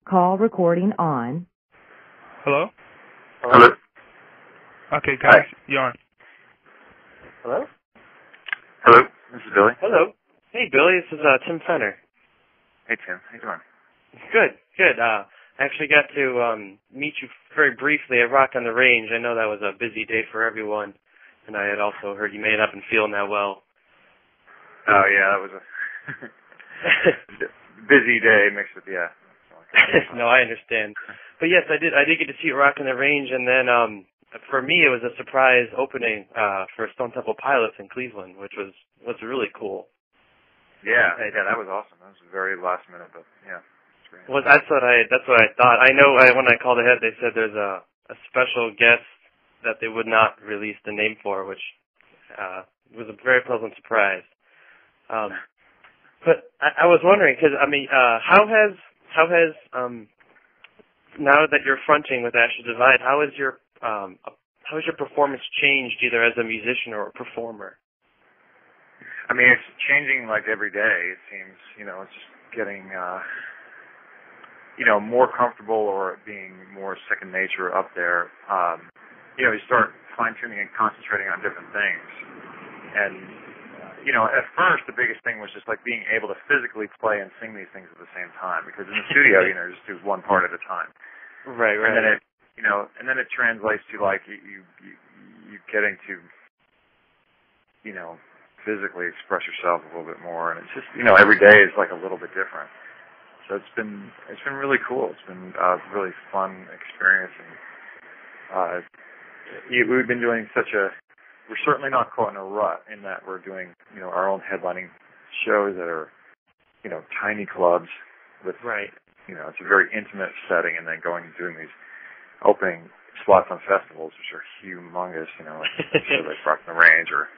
Call recording on. Hello? Hello? Okay, guys, you're on. Hello? Hello? This is Billy. Hello. Hey, Billy, this is Tim Fenner. Hey, Tim. How you doing? Good. I actually got to meet you very briefly at Rock on the Range. I know that was a busy day for everyone, and I had also heard you may not have been feeling that well. Oh, yeah, that was a busy day mixed with, yeah. No, I understand. But yes, I did get to see you at Rock on the Range, and then for me it was a surprise opening for Stone Temple Pilots in Cleveland, which was really cool. Yeah, that was awesome. That was very last minute, but yeah. Well, that's what I thought. I know when I called ahead, they said there's a special guest that they would not release the name for, which was a very pleasant surprise. But I was wondering, because I mean, how has now that you're fronting with Ashes Divide, how has your performance changed, either as a musician or a performer? I mean, it's changing like every day. It seems, it's just getting, more comfortable or being more second nature up there. You start fine-tuning and concentrating on different things. And, at first the biggest thing was just like being able to physically play and sing these things at the same time. Because in the studio, just do one part at a time. Right. And then it, and then it translates to like you getting to, physically express yourself a little bit more, and it's just every day is like a little bit different. So it's been really cool. It's been a really fun experience, and we've been doing we're certainly not caught in a rut in that we're doing our own headlining shows that are tiny clubs with right. It's a very intimate setting, and then going and doing these opening slots on festivals which are humongous, like Rock on the Range or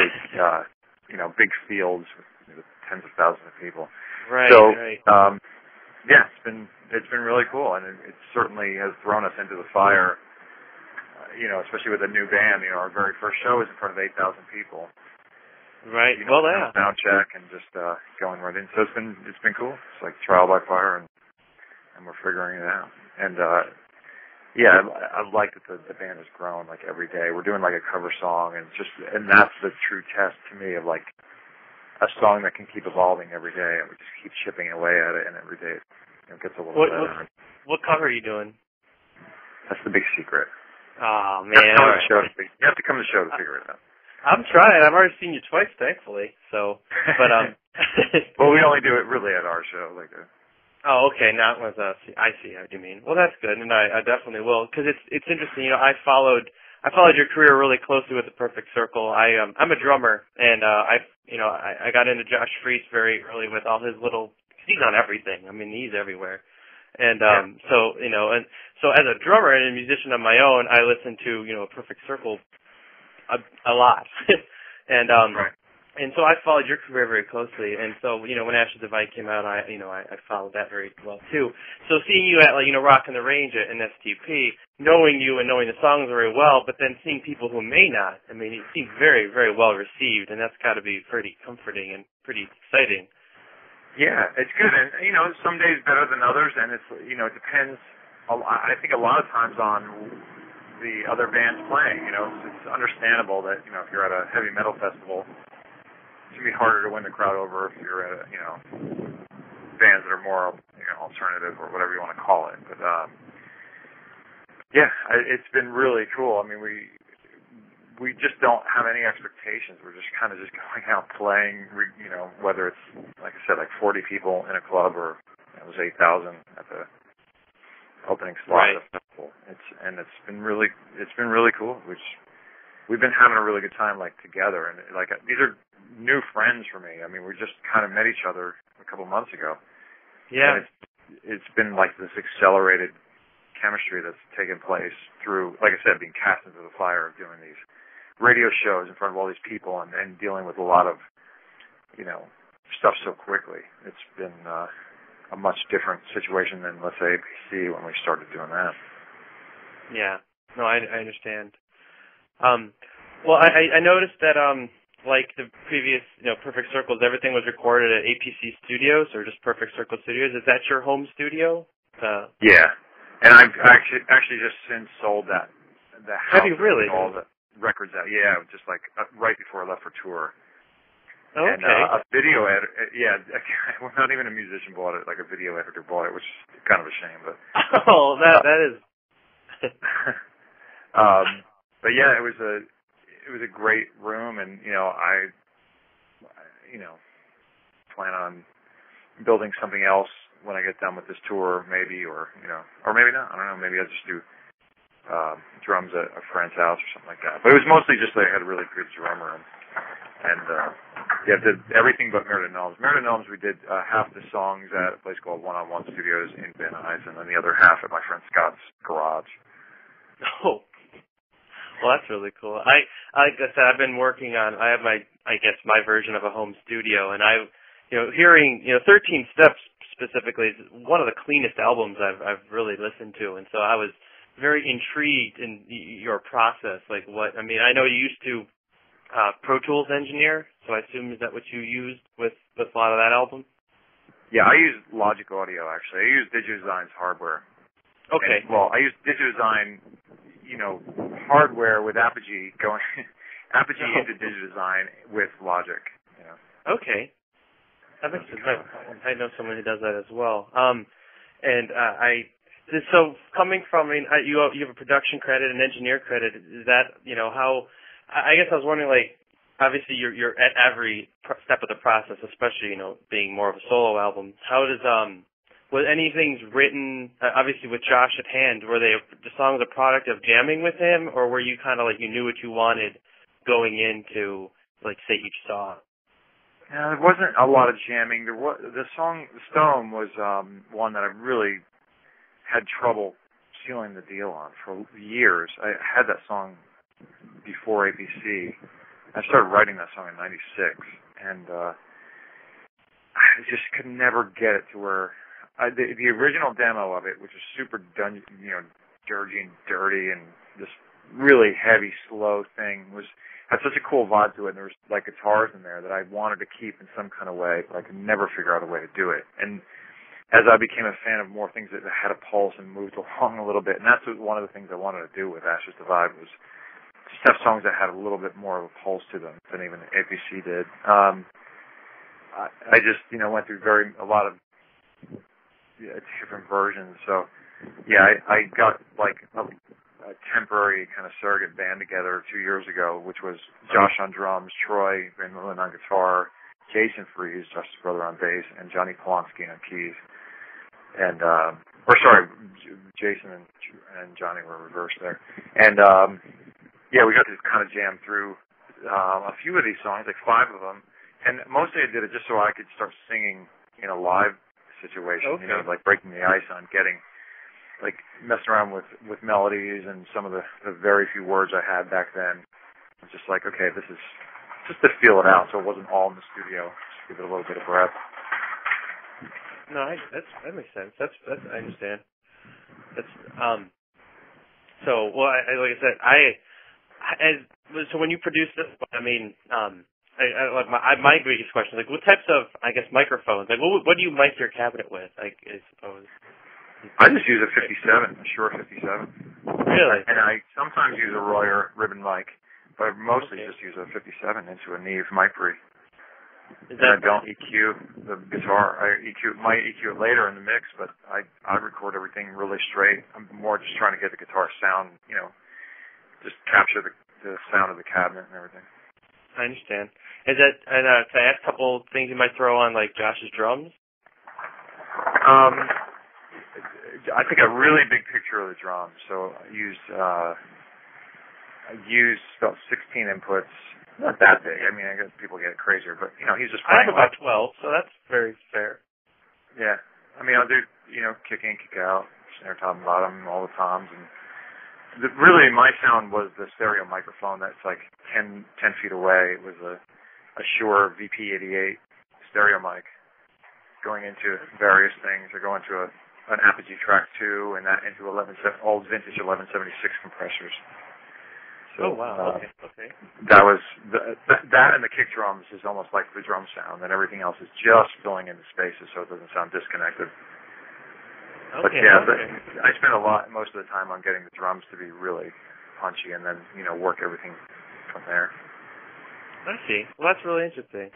big, big fields with tens of thousands of people. Right. So, right. It's been really cool, and it certainly has thrown us into the fire. Especially with a new band. Our very first show was in front of 8,000 people. Right. Well, yeah. Sound check and just going right in. So it's been cool. It's like trial by fire, and we're figuring it out. And I've liked that the band has grown like every day. We're doing like a cover song, and that's the true test to me of like a song that can keep evolving every day, and we just keep chipping away at it, and every day it gets a little better. What cover are you doing? That's the big secret. Oh man! You have to come to the show to figure it out. I'm trying. I've already seen you twice, thankfully. So, but well, we only do it really at our show, like. Oh, okay. Not with us. I see what you mean. Well, that's good, and I definitely will, because it's interesting. I followed your career really closely with the Perfect Circle. I'm a drummer, and I got into Josh Freese very early with all his little. He's on everything. I mean, he's everywhere. And so as a drummer and a musician of my own, I listen to Perfect Circle a lot, and right. And so I followed your career very closely. And so when Ashes Divide came out, I followed that very well too. So seeing you at Rock on the Range in STP, knowing you and knowing the songs very well, but then seeing people who may not, I mean, it seemed very, very well received, and that's got to be pretty comforting and pretty exciting. Yeah, it's good, and some days better than others, and it's it depends. I think a lot of times on the other bands playing. It's understandable that if you're at a heavy metal festival, it's gonna be harder to win the crowd over if you're at bands that are more alternative or whatever you want to call it. But it's been really cool. I mean, we just don't have any expectations. We're just kind of going out playing, whether it's, like I said, like 40 people in a club or it was 8,000 at the opening slot of the festival. It's been really cool. We've been having a really good time like together, and like these are new friends for me. I mean, we just kind of met each other a couple months ago. Yeah. And it's been like this accelerated chemistry that's taken place through, like I said, being cast into the fire of doing these radio shows in front of all these people and dealing with a lot of, stuff so quickly. It's been a much different situation than, let's say, ABC when we started doing that. Yeah. No, I understand. Well, I noticed that like the previous, Perfect Circles, everything was recorded at APC Studios or just Perfect Circle Studios. Is that your home studio? Yeah, and I've actually just since sold the house. Have you really? All the records out. Yeah, just like right before I left for tour. Okay. And a video editor, well, not even a musician bought it, like a video editor bought it, which is kind of a shame, but. Oh, that is. But yeah, it was a great room, and I plan on building something else when I get done with this tour, maybe, or maybe not. I don't know. Maybe I'll just do drums at a friend's house or something like that. But it was mostly just that I had a really good drummer, and did everything but Meredith Nelms. Meredith Nelms, we did half the songs at a place called One-on-One Studios in Van Nuys, and then the other half at my friend Scott's garage. Oh, well, that's really cool. Like I said, I've been working on. I have my version of a home studio, and hearing 13 Steps specifically is one of the cleanest albums I've really listened to, and so I was very intrigued in your process. Like I know you used to Pro Tools engineer, so I assume is that what you used with a lot of that album? Yeah, I use Logic Audio actually. I use DigiDesign's hardware. Okay. I use DigiDesign, hardware with Apogee going Apogee into DigiDesign with Logic. Okay. That makes sense. I know someone who does that as well. So coming from, you have a production credit, an engineer credit. Is that, how? I guess I was wondering, like, obviously you're at every step of the process, especially, being more of a solo album. How does, was anything written, obviously with Josh at hand, were the songs a product of jamming with him, or were you kind of like you knew what you wanted going into, like, say each song? Yeah, there wasn't a lot of jamming. The song Stone was one that I really had trouble sealing the deal on for years. I had that song before ABC. I started writing that song in '96, and I just could never get it to where the original demo of it, which was super dirty and dirty, and this really heavy, slow thing, had such a cool vibe to it. And there was like guitars in there that I wanted to keep in some kind of way, but I could never figure out a way to do it. And as I became a fan of more things that had a pulse and moved along a little bit, and that's one of the things I wanted to do with Ashes to Vibe was just have songs that had a little bit more of a pulse to them than even APC did. I just, went through a lot of different versions. So, yeah, I got like a temporary kind of surrogate band together 2 years ago, which was Josh on drums, Troy Van Mullen on guitar, Jason Fries, Josh's brother, on bass, and Johnny Polonsky on keys. And, Jason and Johnny were reversed there. And, yeah, we got to kind of jam through a few of these songs, like 5 of them, and mostly I did it just so I could start singing in a live situation, okay. Like breaking the ice on messing around with melodies and some of the very few words I had back then. I was just like, okay, this is just to feel it out, so it wasn't all in the studio, just give it a little bit of breath. No, that makes sense. That's I understand. That's So, well, like I said, so when you produce this, my biggest question is, like, what types of, I guess, microphones? Like, what do you mic your cabinet with? Like, I suppose. I just use a 57, a Shure 57. Really? And I sometimes use a Royer ribbon mic, but I mostly just use a 57 into a Neve mic pre. And I don't EQ the guitar. I might EQ it later in the mix, but I record everything really straight. I'm more just trying to get the guitar sound, just capture the sound of the cabinet and everything. I understand. Is that, and can I ask a couple things you might throw on, like, Josh's drums? I take a really big picture of the drums. So I used about 16 inputs. Not that big. I mean, I guess people get crazier, but, he's just playing. I have about 12, so that's very fair. Yeah. I mean, I'll do, kick in, kick out, snare, top and bottom, all the toms. And really, my sound was the stereo microphone that's like 10 feet away. It was a Shure VP88 stereo mic going into various things. I go into an Apogee Track 2 and that into old vintage 1176 compressors. So, oh wow. Okay. that was that and the kick drums is almost like the drum sound, and everything else is just filling in the spaces so it doesn't sound disconnected. But yeah, I spent most of the time on getting the drums to be really punchy, and then work everything from there. I see. Well, that's really interesting.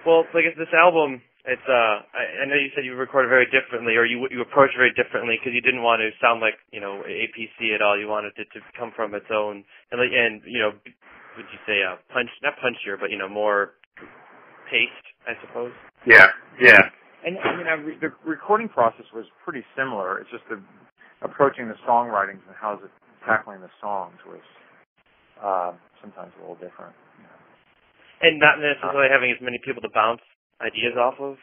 Well, like this album, it's I know you said you recorded very differently, or you approached very differently because you didn't want to sound like APC at all. You wanted it to come from its own, and would you say not punchier, but more paced, I suppose. Yeah. And the recording process was pretty similar. It's just approaching the songwritings and how is it tackling the songs was sometimes a little different. And not necessarily having as many people to bounce ideas off of?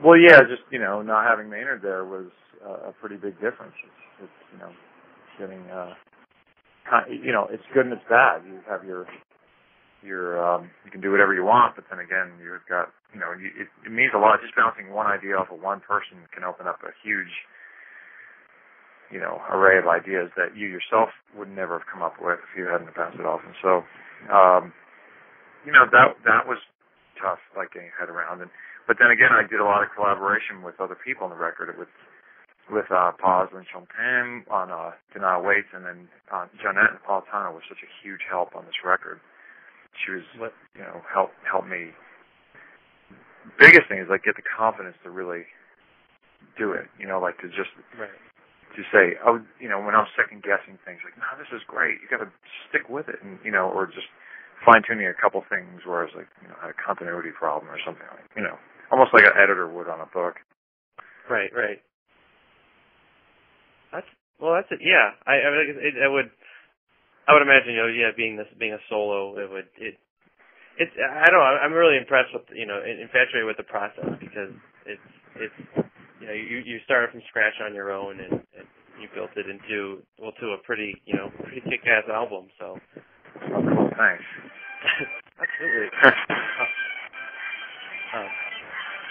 Well, yeah, just, not having Maynard there was a pretty big difference. It's getting, it's good and it's bad. You have you can do whatever you want, but then again, you've got, it means a lot. Just bouncing one idea off of one person can open up a huge, array of ideas that you yourself would never have come up with if you hadn't bounced it off. And so, that was tough, like getting your head around. But then again, I did a lot of collaboration with other people on the record, with Paz and Champagne on Denial Waits, and then Jeanette Napolitano was such a huge help on this record. She was, help me. Biggest thing is get the confidence to really do it. To just to say, when I'm second guessing things, no, this is great. You got to stick with it, and or just fine-tuning a couple things where I was had a continuity problem or something almost like an editor would on a book. Right. That's it. Yeah, I would imagine being a solo, I don't know. I'm really impressed with infatuated with the process because it's you started from scratch on your own and you built it into a pretty kick-ass album. So. Thanks. Absolutely.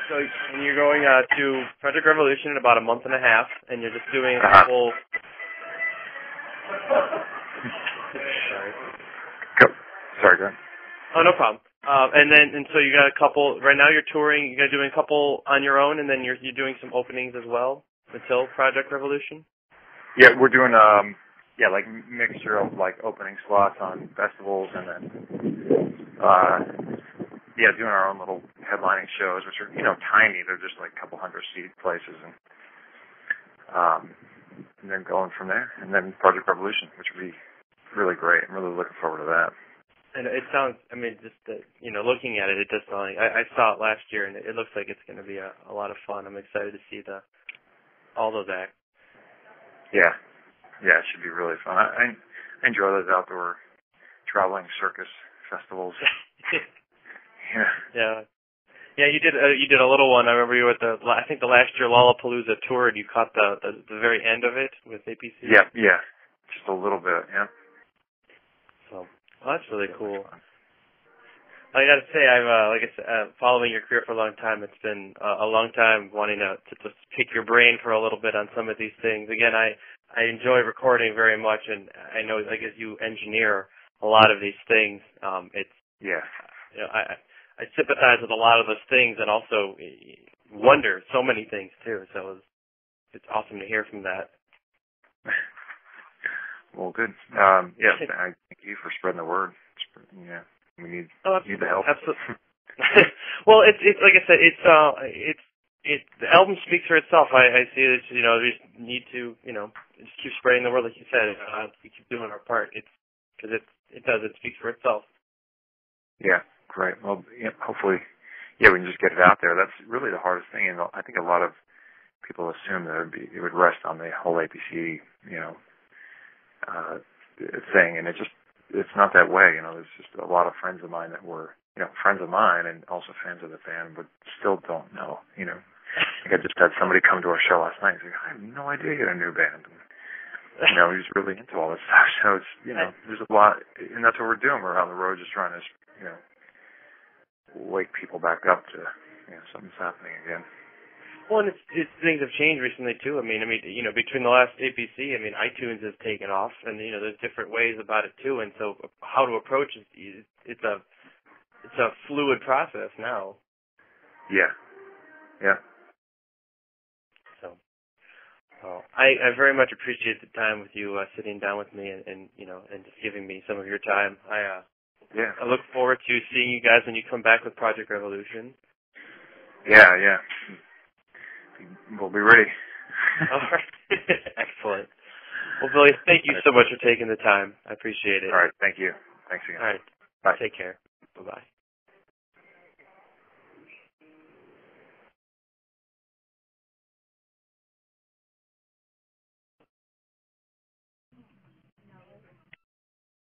So and you're going to Project Revolution in about a month and a half, and you're just doing a couple. Sorry, go ahead. Oh, no problem. And so you got a couple. Right now you're touring. You're doing a couple on your own, and then you're doing some openings as well until Project Revolution. Yeah, we're doing like mixture of opening slots on festivals, and then doing our own little headlining shows, which are tiny. They're just a couple 100-seat places, and then going from there, and then Project Revolution, which would be really great. I'm really looking forward to that. And it sounds, just looking at it, it does sound like I saw it last year, and it looks like it's going to be a lot of fun. I'm excited to see all those acts. Yeah, it should be really fun. I enjoy those outdoor traveling circus festivals. Yeah. You did a little one. I remember you were at I think the last year Lollapalooza tour, and you caught the very end of it with APC. Yeah, just a little bit. Yeah. So. Well, that's really cool. I got to say, I've following your career for a long time. It's been a long time wanting to just pick your brain for a little bit on some of these things. Again, I enjoy recording very much, and I know, as you engineer a lot of these things, I sympathize with a lot of those things, and also wonder so many things too. So it's awesome to hear from that. Well, good. I thank you for spreading the word. We need the help. Absolutely. Well, it's like I said, the album speaks for itself. I see it. We just need to just keep spreading the word, like you said. We keep doing our part. Because it speaks for itself. Yeah, great. Well, hopefully, we can just get it out there. That's really the hardest thing, and I think a lot of people assume that it would rest on the whole APC, thing, and it's not that way. There's just a lot of friends of mine that were, friends of mine and also fans of the band, but still don't know. I just had somebody come to our show last night and say, I have no idea you had a new band. And, he's really into all this stuff. So it's, there's a lot, and that's what we're doing. We're on the road just trying to, wake people back up to, something's happening again. Well, and things have changed recently too. I mean, you know, between the last APC, I mean, iTunes has taken off, and you know, there's different ways about it too. And so, how to approach it, it's a fluid process now. Yeah. Yeah. So, well, I very much appreciate the time with you, sitting down with me, and you know, and just giving me some of your time. I look forward to seeing you guys when you come back with Project Revolution. Yeah, yeah. We'll be ready. All right. Excellent. Well, Billy, thank you so much for taking the time. I appreciate it. All right. Thank you. Thanks again. All right. Bye. Take care. Bye-bye.